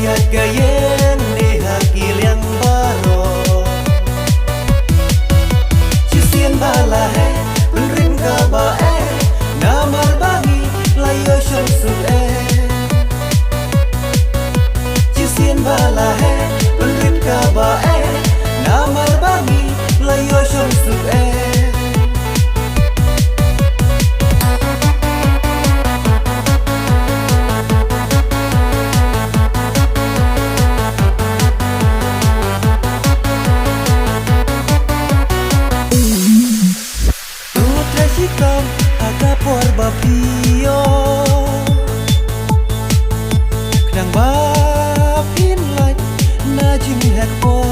gayat-gayat di hakil yang baru. Cisian bala hai Unrin ka ba namar bangi layo syamsu Cisian bala hai Unrin ka ba namar bangi layo syamsu Kam aga por bapio Knang bapin lai na jing hek po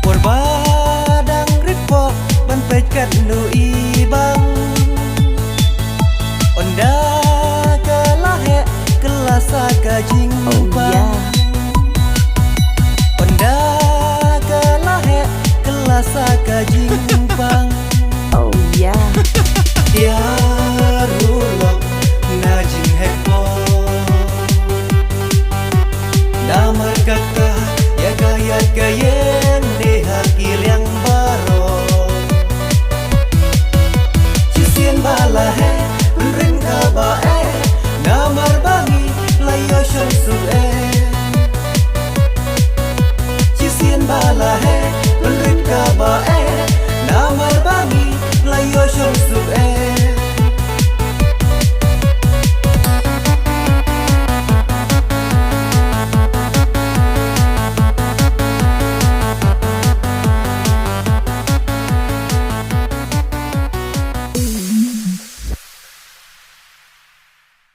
Por badang rit po ban pej kat nu ibang Onda kalahe kelasa ka jing bang Onda kalahe kelasa ka jing bang Ya rulok najing hekpo Namar kata ya gayat gayat